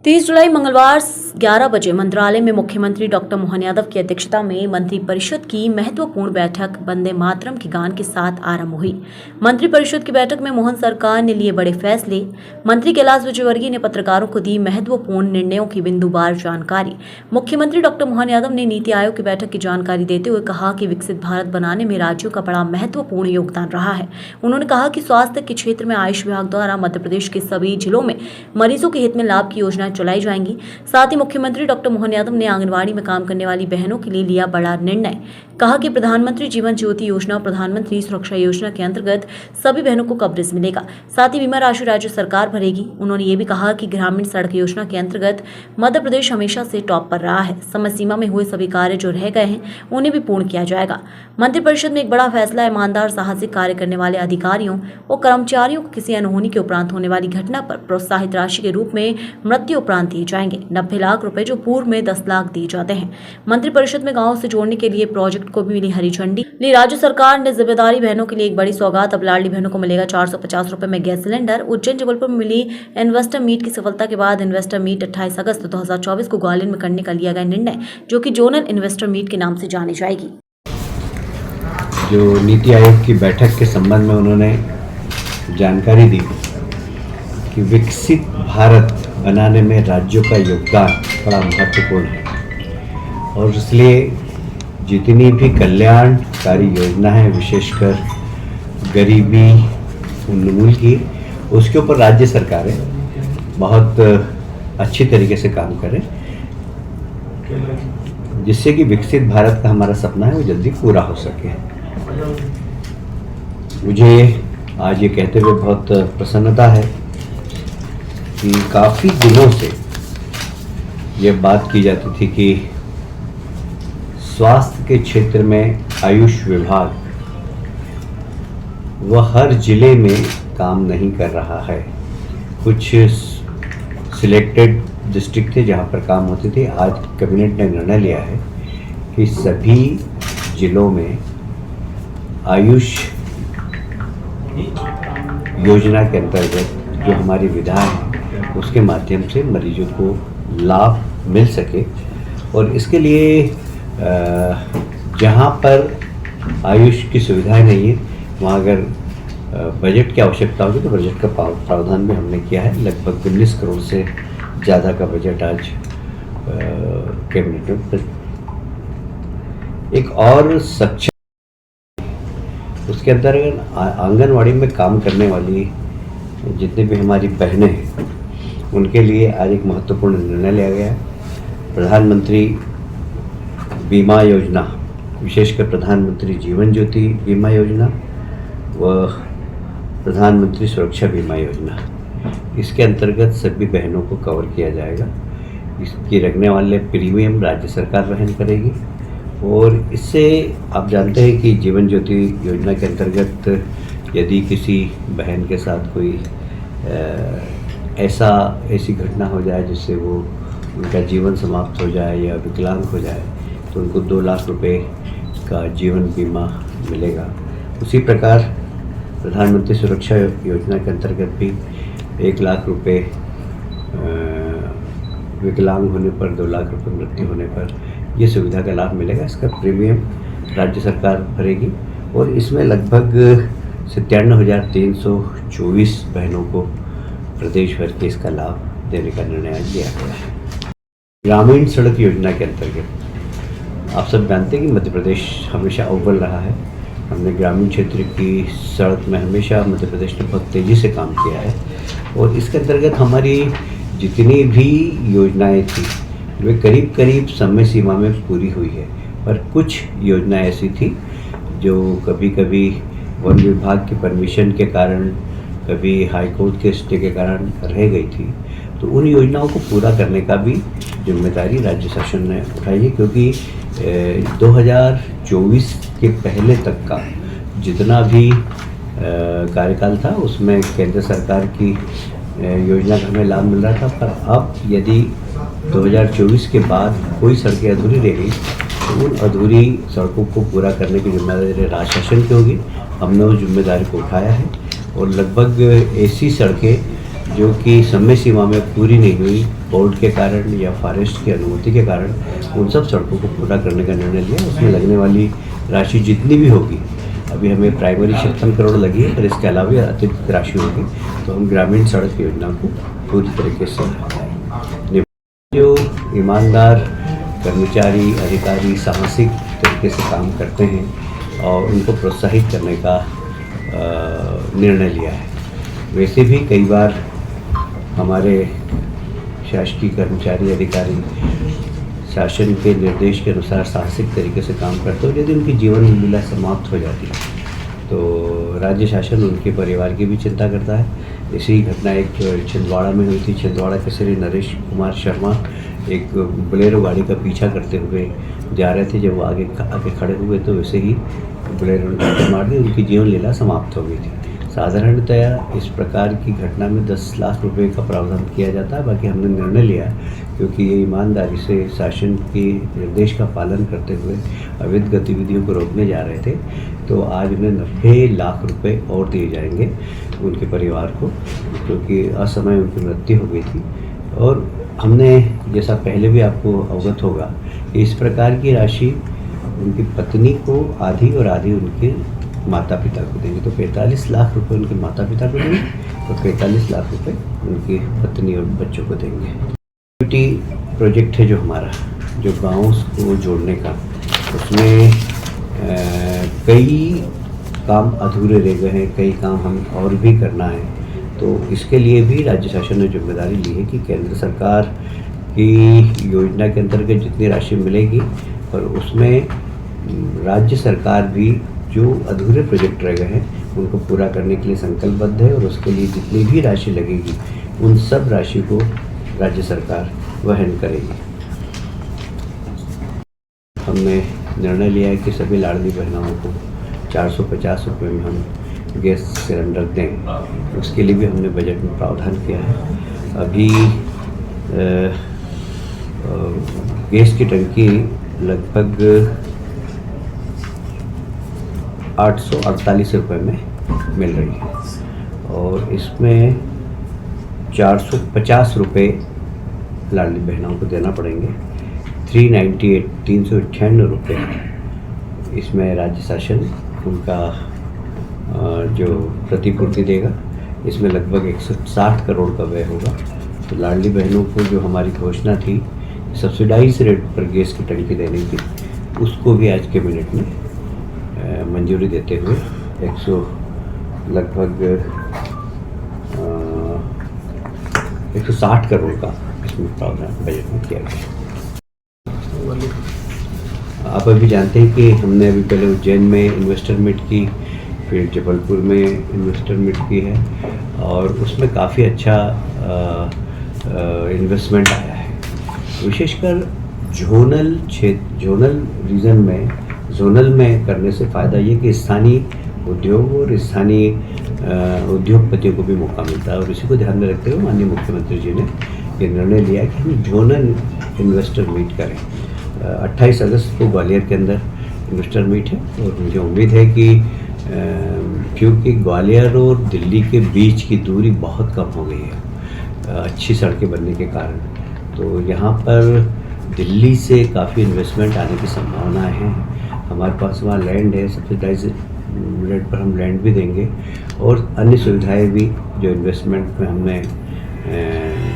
30 जुलाई मंगलवार 11 बजे मंत्रालय में मुख्यमंत्री डॉक्टर मोहन यादव की अध्यक्षता में मंत्रिपरिषद की महत्वपूर्ण बैठक वंदे मातरम के गान के साथ आरंभ हुई। मंत्रिपरिषद की बैठक में मोहन सरकार ने लिए बड़े फैसले। मंत्री कैलाश विजयवर्गीय ने पत्रकारों को दी महत्वपूर्ण निर्णयों की बिंदुवार जानकारी। मुख्यमंत्री डॉक्टर मोहन यादव ने नीति आयोग की बैठक की जानकारी देते हुए कहा कि विकसित भारत बनाने में राज्यों का बड़ा महत्वपूर्ण योगदान रहा है। उन्होंने कहा कि स्वास्थ्य के क्षेत्र में आयुष विभाग द्वारा मध्य प्रदेश के सभी जिलों में मरीजों के हित में लाभ की योजनाएं चलाई जाएंगी। साथ ही मुख्यमंत्री डॉक्टर मोहन यादव ने आंगनवाड़ी में काम करने वाली बहनों के लिए लिया बड़ा निर्णय। कहा कि प्रधानमंत्री जीवन ज्योति योजना और प्रधानमंत्री सुरक्षा योजना के अंतर्गत सभी बहनों को कवरेज मिलेगा। साथ ही बीमा राशि राज्य सरकार भरेगी। उन्होंने ये भी कहा कि ग्रामीण सड़क योजना के अंतर्गत मध्य प्रदेश हमेशा से टॉप पर रहा है। समय सीमा में हुए सभी कार्य जो रह गए हैं उन्हें भी पूर्ण किया जाएगा। मंत्रिपरिषद में एक बड़ा फैसला ईमानदार साहसिक कार्य करने वाले अधिकारियों और कर्मचारियों को किसी अनहोनी के उपरांत होने वाली घटना पर प्रोत्साहित राशि के रूप में मृत्यु उपरांत दिए जाएंगे 90 लाख रुपए, जो पूर्व में 10 लाख दिए जाते हैं। मंत्रिपरिषद में गांवों से जोड़ने के लिए प्रोजेक्ट को भी मिली हरी झंडी। राज्य सरकार ने जिम्मेदारी बहनों के लिए एक बड़ी सौगात। अब लाडली बहनों को मिलेगा 450 रुपए में गैस सिलेंडर। उज्जैन जबलपुर में मिली इन्वेस्टर मीट की सफलता के बाद इन्वेस्टर मीट 28 अगस्त 2024 को ग्वालियर में करने का लिया गया निर्णय, जो कि जोनल इन्वेस्टर मीट के नाम से जानी जाएगी। जो नीति आयोग की बैठक के संबंध में उन्होंने जानकारी दी कि विकसित भारत बनाने में राज्यों का योगदान बड़ा महत्वपूर्ण है और इसलिए जितनी भी कल्याणकारी योजना है, विशेषकर गरीबी उन्मूलन की, उसके ऊपर राज्य सरकारें बहुत अच्छी तरीके से काम करें, जिससे कि विकसित भारत का हमारा सपना है वो जल्दी पूरा हो सके। मुझे आज ये कहते हुए बहुत प्रसन्नता है कि काफ़ी दिनों से ये बात की जाती थी कि स्वास्थ्य के क्षेत्र में आयुष विभाग वह हर जिले में काम नहीं कर रहा है। कुछ सिलेक्टेड डिस्ट्रिक्ट थे जहाँ पर काम होते थे। आज कैबिनेट ने निर्णय लिया है कि सभी जिलों में आयुष योजना के अंतर्गत जो हमारी विधा है उसके माध्यम से मरीजों को लाभ मिल सके। और इसके लिए जहाँ पर आयुष की सुविधाएं नहीं है वहाँ अगर बजट की आवश्यकता होगी तो बजट का प्रावधान भी हमने किया है। लगभग 19 करोड़ से ज़्यादा का बजट आज कैबिनेट में। एक और सक्षम उसके अंतर्गत आंगनवाड़ी में काम करने वाली जितने भी हमारी बहनें हैं उनके लिए आज एक महत्वपूर्ण निर्णय लिया गया है। प्रधानमंत्री बीमा योजना, विशेषकर प्रधानमंत्री जीवन ज्योति बीमा योजना व प्रधानमंत्री सुरक्षा बीमा योजना, इसके अंतर्गत सभी बहनों को कवर किया जाएगा। इसकी रखने वाले प्रीमियम राज्य सरकार वहन करेगी। और इससे आप जानते हैं कि जीवन ज्योति योजना के अंतर्गत यदि किसी बहन के साथ कोई ऐसी घटना हो जाए जिससे वो उनका जीवन समाप्त हो जाए या विकलांग हो जाए तो उनको 2 लाख रुपए का जीवन बीमा मिलेगा। उसी प्रकार प्रधानमंत्री सुरक्षा योजना के अंतर्गत भी 1 लाख रुपए विकलांग होने पर, 2 लाख रुपए मृत्यु होने पर ये सुविधा का लाभ मिलेगा। इसका प्रीमियम राज्य सरकार भरेगी और इसमें लगभग 97,324 बहनों को प्रदेश भर के इसका लाभ देने का निर्णय आज लिया गया है। ग्रामीण सड़क योजना के अंतर्गत आप सब जानते हैं कि मध्य प्रदेश हमेशा अव्वल रहा है। हमने ग्रामीण क्षेत्र की सड़क में हमेशा मध्य प्रदेश ने बहुत तेज़ी से काम किया है और इसके अंतर्गत हमारी जितनी भी योजनाएं थी वे करीब करीब समय सीमा में पूरी हुई है। पर कुछ योजनाएं ऐसी थी जो कभी कभी वन विभाग की परमिशन के कारण, कभी हाईकोर्ट के स्टे के कारण रह गई थी। तो उन योजनाओं को पूरा करने का भी जिम्मेदारी राज्य शासन ने उठाई है, क्योंकि 2024 के पहले तक का जितना भी कार्यकाल था उसमें केंद्र सरकार की योजना का हमें लाभ मिल रहा था। पर अब यदि 2024 के बाद कोई सड़कें अधूरी रह गई तो उन अधूरी सड़कों को पूरा करने की जिम्मेदारी राज्य शासन की होगी। हमने उस जिम्मेदारी को उठाया है और लगभग ऐसी सड़कें जो कि समय सीमा में पूरी नहीं हुई, बोर्ड के कारण या फॉरेस्ट की अनुमति के कारण उन सब सड़कों को पूरा करने का निर्णय लिया। उसमें लगने वाली राशि जितनी भी होगी, अभी हमें प्राइमरी 56 करोड़ लगी है, पर इसके अलावा अतिरिक्त राशि होगी, तो हम ग्रामीण सड़क योजना को पूरी तरीके से जो ईमानदार कर्मचारी अधिकारी साहसिक तरीके से काम करते हैं और उनको प्रोत्साहित करने का निर्णय लिया है। वैसे भी कई बार हमारे शासकीय कर्मचारी अधिकारी शासन के निर्देश के अनुसार साहसिक तरीके से काम करते हो, यदि उनकी जीवन लीला समाप्त हो जाती है तो राज्य शासन उनके परिवार की भी चिंता करता है। ऐसी ही घटना एक छिंदवाड़ा में हुई थी। छिंदवाड़ा के श्री नरेश कुमार शर्मा एक बोलेरो गाड़ी का पीछा करते हुए जा रहे थे। जब वो आगे खड़े हुए तो वैसे ही बोलेरो ने टक्कर मार दी, उनकी जीवन लीला समाप्त हो गई थी। साधारणतया इस प्रकार की घटना में 10 लाख रुपए का प्रावधान किया जाता है। बाकी हमने निर्णय लिया क्योंकि ये ईमानदारी से शासन के निर्देश का पालन करते हुए अवैध गतिविधियों को रोकने जा रहे थे, तो आज उन्हें 90 लाख रुपए और दिए जाएंगे उनके परिवार को, क्योंकि असमय उनकी मृत्यु हो गई थी। और हमने, जैसा पहले भी आपको अवगत होगा, इस प्रकार की राशि उनकी पत्नी को आधी और आधी उनके माता पिता को देंगे। तो 45 लाख रुपए उनके माता पिता को देंगे और 45 लाख रुपए उनकी पत्नी और बच्चों को देंगे। कनेक्टिविटी प्रोजेक्ट है जो हमारा, जो गाँव को जोड़ने का, उसमें कई काम अधूरे रह गए हैं, कई काम हम और भी करना है। तो इसके लिए भी राज्य शासन ने जिम्मेदारी ली है कि केंद्र सरकार की योजना के अंतर्गत जितनी राशि मिलेगी, और उसमें राज्य सरकार भी जो अधूरे प्रोजेक्ट रह गए हैं उनको पूरा करने के लिए संकल्पबद्ध है, और उसके लिए जितनी भी राशि लगेगी उन सब राशि को राज्य सरकार वहन करेगी। हमने निर्णय लिया है कि सभी लाडली बहनों को 450 रुपये में हम गैस सिलेंडर दें। उसके लिए भी हमने बजट में प्रावधान किया है। अभी गैस की टंकी लगभग 848 रुपये में मिल रही है, और इसमें 450 रुपये लाडली बहनों को देना पड़ेंगे। 398 रुपये इसमें राज्य शासन उनका जो प्रतिपूर्ति देगा। इसमें लगभग 160 करोड़ का व्यय होगा। तो लाडली बहनों को जो हमारी घोषणा थी सब्सिडाइज रेट पर गैस की टंकी देने की, उसको भी आज के मिनट में मंजूरी देते हुए लगभग 160 करोड़ का इसमें प्रावधान बजट में किया गया। आप अभी जानते हैं कि हमने अभी पहले उज्जैन में इन्वेस्टर मीट की, फिर जबलपुर में इन्वेस्टर मीट की है, और उसमें काफ़ी अच्छा इन्वेस्टमेंट आया है। विशेषकर जोनल रीजन में, जोनल में करने से फ़ायदा ये कि स्थानीय उद्योग और स्थानीय उद्योगपतियों को भी मौका मिलता है। और इसी को ध्यान में रखते हुए माननीय मुख्यमंत्री जी ने ये निर्णय लिया कि हम जोनल इन्वेस्टर मीट करें। 28 अगस्त को ग्वालियर के अंदर इन्वेस्टर मीट है, और मुझे उम्मीद है कि क्योंकि ग्वालियर और दिल्ली के बीच की दूरी बहुत कम हो गई है अच्छी सड़कें बनने के कारण, तो यहाँ पर दिल्ली से काफ़ी इन्वेस्टमेंट आने की संभावनाएं हैं। हमारे पास वहाँ लैंड है, सब्सिडाइज रेट पर हम लैंड भी देंगे, और अन्य सुविधाएं भी जो इन्वेस्टमेंट में हमने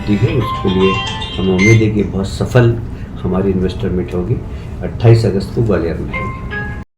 दी है, उसके लिए हमें उम्मीद है कि बहुत सफल हमारी इन्वेस्टर मीट होगी। 28 अगस्त को ग्वालियर में होगी।